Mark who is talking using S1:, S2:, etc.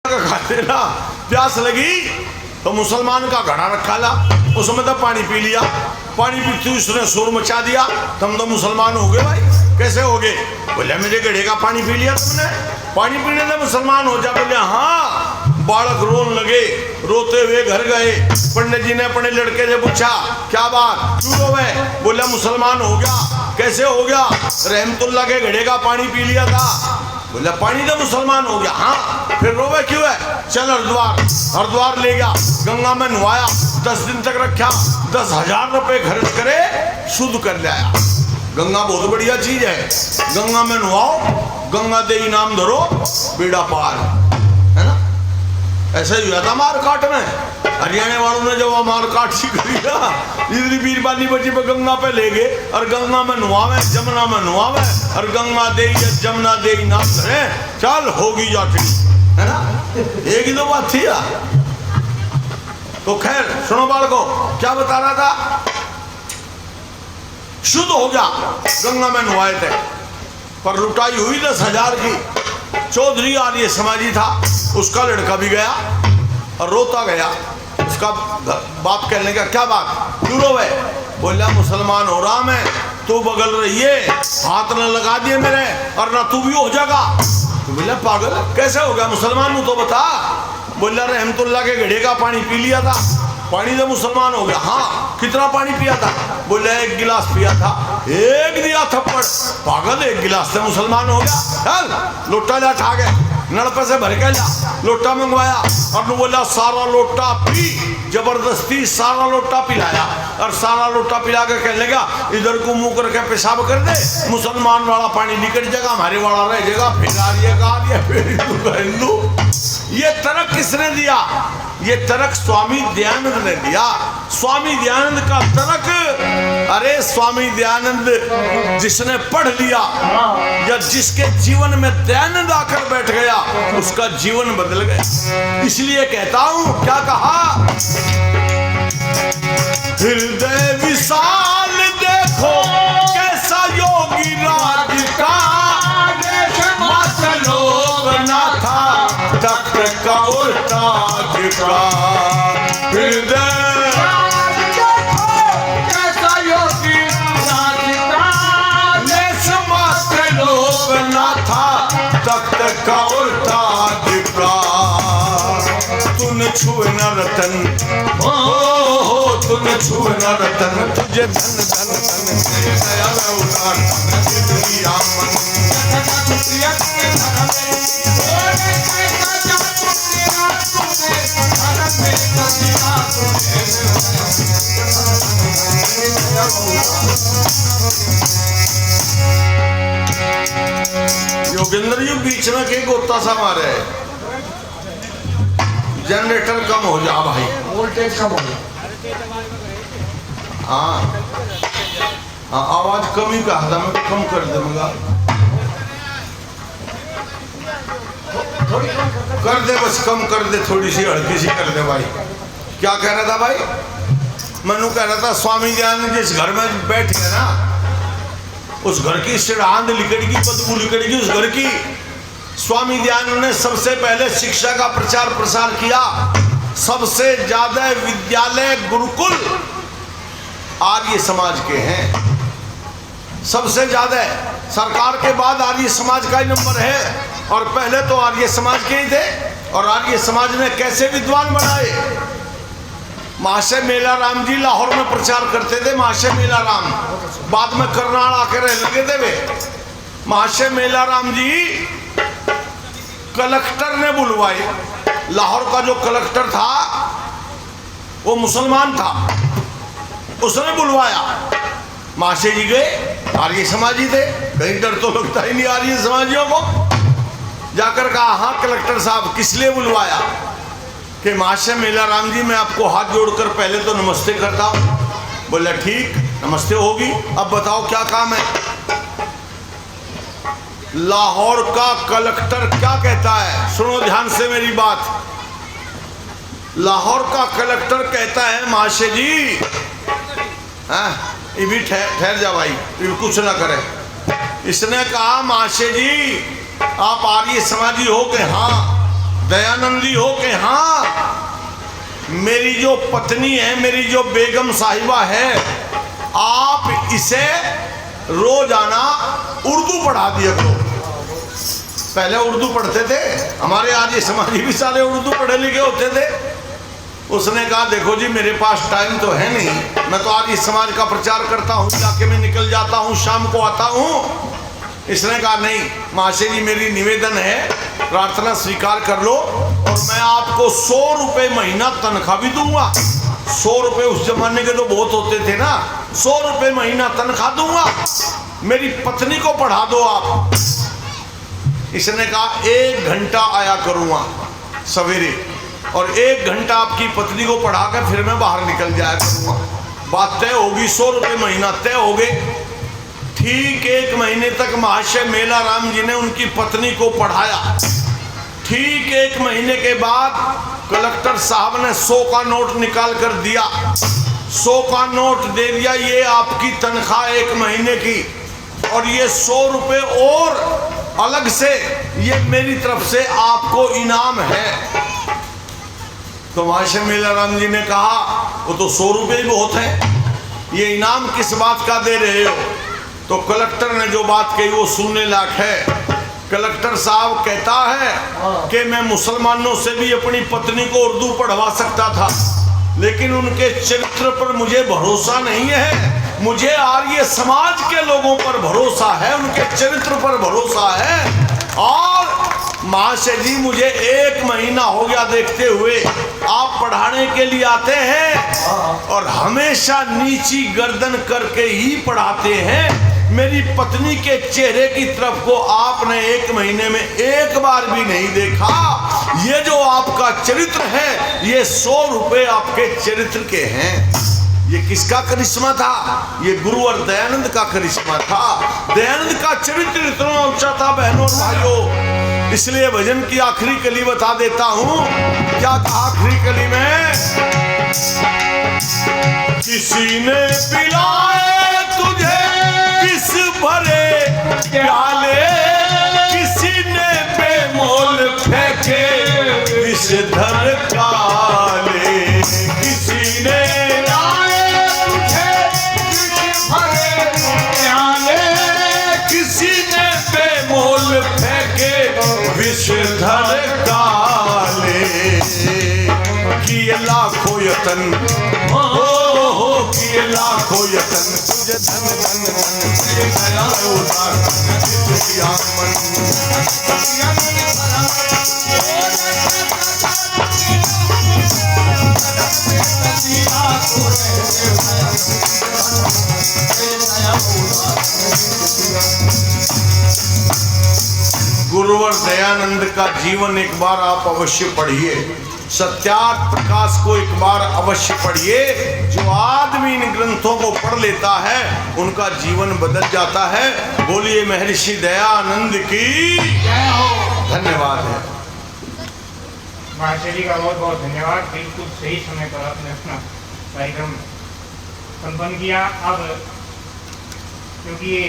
S1: खाते ना, प्यास लगी तो मुसलमान का घड़ा रखा ला, उसमें तो पानी पी लिया। पानी पीते उसने शोर मचा दिया, तुम तो मुसलमान हो गए भाई। कैसे हो गए? बोले मेरे घड़े का पानी पी लिया तुमने, पानी पीने से मुसलमान हो जा। बोले हाँ। बालक रोने लगे, रोते हुए घर गए। पंडित जी ने अपने लड़के से पूछा क्या बात, क्यों रोवे? बोला मुसलमान हो गया। कैसे हो गया? रहमतुल्लाह के घड़े का पानी पी लिया था। बोला पानी तो मुसलमान हो गया। हाँ, फिर रोवे क्यों है? चल हरिद्वार ले गया, गंगा में नहाया, 10 दिन तक रखा, 10,000 रुपए खर्च करे, शुद्ध कर ले आया। गंगा बहुत बढ़िया चीज है, गंगा में नहाओ, गंगा दे इनाम धरो, बेड़ा पार, है ना। ऐसा ही हुआ था मारकाट में। हरियाणा वालों ने जब मारकाट सीख लिया, इधर बीरबानी बची पे गंगा पे ले गए और गंगा में नुआवे, जमुना में नुआवे और गंगा दे जमुना दे इनाम धरे, चल होगी जाती, है ना। एक ही तो बात थी यार। तो खैर सुनो बालको, क्या बता रहा था? शुद्ध हो गया, गंगा में नुआए थे, पर लुटाई हुई 10,000 की। चौधरी आर्य समाजी था, उसका लड़का भी गया और रोता गया। उसका बाप कहने का क्या बात, क्यों रोवे? बोला मुसलमान हो रहा मैं, तू बगल रही है, हाथ न लगा दिए मेरे और ना तू भी हो जाएगा। तो बोला पागल कैसे हो गया मुसलमान हूं तो बता। बोला रहमतुल्लाह के घड़े का पानी पी लिया था, पानी तो मुसलमान हो गया। हाँ, कितना पानी पिया था? बोले 1 गिलास पिया था। एक दिया थप्पड़, पागल 1 गिलास से मुसलमान हो गया? चल लोटा जा, ठा गए, नलपे से भर के ला, लोटा मंगवाया और बोला सारा लोटा पी। जबरदस्ती सारा लोटा पिलाया और सारा लोटा पिला के कहने लगा इधर को मुंह करके पेशाब कर दे, मुसलमान वाला पानी निकल जाएगा, हमारे वाला रह जाएगा। फिर आ रही फिर हिंदू। ये तर्क किसने दिया? ये तर्क स्वामी दयानंद ने दिया। स्वामी दयानंद का तर्क, अरे स्वामी दयानंद जिसने पढ़ लिया या जिसके जीवन में दयानंद आकर बैठ गया, उसका जीवन बदल गया। इसलिए कहता हूं, क्या कहा? हृदय विशाल देखो कैसा योगी राज का, लोग ना था तख्त का उल्टा का। हृदय कैसा योगी राज का, लोग ना था तख्त का उल्टा का। तूने छुए न रतन, हो तूने छुए न रतन, तुझे धन धन धन दया में उतार दिया मन। योगेंद्र जी बीच में के गोता सा मारे, जनरेटर कम हो जा भाई, वोल्टेज कम हो जा। हाँ हाँ, आवाज कम ही कहा था, मैं कम कर दूंगा। कर दे बस, कम कर दे, थोड़ी सी हल्की सी कर दे भाई। क्या कह रहा था भाई? मनु कह रहा था स्वामी दयानंद जिस घर में बैठ गए ना, उस घर की सिरहांद लिकड़गी, बदबू लिकड़गी उस घर की। स्वामी दयानंद ने सबसे पहले शिक्षा का प्रचार प्रसार किया। सबसे ज्यादा विद्यालय गुरुकुल आर्य समाज के हैं, सबसे ज्यादा। सरकार के बाद आर्य समाज का ही नंबर है, और पहले तो आर्य समाज के ही थे। और आर्य समाज ने कैसे विद्वान बनाए? महाशय मेला राम जी लाहौर में प्रचार करते थे। महाशय मेला राम बाद में करनाल आकर लगे थे वे। महाशय मेला राम जी कलेक्टर ने बुलवाए। लाहौर का जो कलेक्टर था वो मुसलमान था, उसने बुलवाया। महाशय जी गए, आर्य समाजी थे, कहीं डर तो लगता ही नहीं आर्य समाजियों को। जाकर कहा हाँ कलेक्टर साहब किस लिए बुलवाया? कि महाशय मेला राम जी मैं आपको हाथ जोड़कर पहले तो नमस्ते करता हूँ। बोला ठीक, नमस्ते होगी, अब बताओ क्या काम है? लाहौर का कलेक्टर क्या कहता है, सुनो ध्यान से मेरी बात। लाहौर का कलेक्टर कहता है महाशय जी, ये भी ठहर जा भाई, ये कुछ ना करे। इसने कहा महाशय जी आप आर्य समाजी हो? के हाँ। दयानंदी हो कि हाँ मेरी जो पत्नी है, मेरी जो बेगम साहिबा है, आप इसे रोजाना उर्दू पढ़ा दिया करो। पहले उर्दू पढ़ते थे, हमारे आर्य समाजी भी सारे उर्दू पढ़े लिखे होते थे। उसने कहा देखो जी मेरे पास टाइम तो है नहीं, मैं तो आर्य समाज का प्रचार करता हूँ, इलाके में निकल जाता हूँ, शाम को आता हूँ। इसने कहा नहीं महाशय जी मेरी निवेदन है, प्रार्थना स्वीकार कर लो और मैं आपको 100 रुपये महीना तनख्वाह भी दूंगा। 100 रुपये उस जमाने के तो बहुत होते थे ना, 100 रुपये महीना तनख्वाह दूंगा, मेरी पत्नी को पढ़ा दो आप। इसने कहा 1 घंटा आया करूँगा सवेरे और 1 घंटा आपकी पत्नी को पढ़ा कर फिर मैं बाहर निकल जाया करूँगा। बात तय होगी, 100 रुपये महीना तय हो गए। ठीक 1 महीने तक महाशय मेला राम जी ने उनकी पत्नी को पढ़ाया। ठीक 1 महीने के बाद कलेक्टर साहब ने 100 का नोट निकाल कर दिया। 100 का नोट दे दिया, ये आपकी तनख्वाह 1 महीने की और ये 100 रुपये और अलग से ये मेरी तरफ से आपको इनाम है। तो महाशय मेला राम जी ने कहा वो तो 100 रुपये ही बहुत है, ये इनाम किस बात का दे रहे हो? तो कलेक्टर ने जो बात कही वो सुनने लायक है। कलेक्टर साहब कहता है कि मैं मुसलमानों से भी अपनी पत्नी को उर्दू पढ़वा सकता था, लेकिन उनके चरित्र पर मुझे भरोसा नहीं है, मुझे आर्य समाज के लोगों पर भरोसा है, उनके चरित्र पर भरोसा है। और महाशय जी मुझे 1 महीना हो गया देखते हुए, आप पढ़ाने के लिए आते हैं और हमेशा नीची गर्दन करके ही पढ़ाते हैं। मेरी पत्नी के चेहरे की तरफ को आपने 1 महीने में 1 बार भी नहीं देखा। ये जो आपका चरित्र है ये 100 रुपये आपके चरित्र के हैं। ये किसका करिश्मा था? ये गुरुवर दयानंद का करिश्मा था। दयानंद का चरित्र इतना ऊंचा था बहनों और भाइयों, इसलिए भजन की आखिरी कली बता देता हूं। क्या कहा आखिरी कली में? किसी ने पिलाए तुझे किस भरे प्याले, किसी ने बेमोल फेंके विषधर काले, किसी ने विषधर काले, किए लाखों यतन हो किए लाखों यतन, तुझे धन धन धन तुझे गया उदार तुझे गुरुवर दयानंद का जीवन एक बार आप अवश्य पढ़िए, सत्यार्थ प्रकाश को एक बार अवश्य पढ़िए। जो आदमी इन ग्रंथों को पढ़ लेता है उनका जीवन बदल जाता है। बोलिए महर्षि दयानंद की जय हो। धन्यवाद है
S2: महाशय जी का बहुत बहुत धन्यवाद। बिल्कुल सही समय पर आपने अपना कार्यक्रम संपन्न किया। अब क्योंकि ये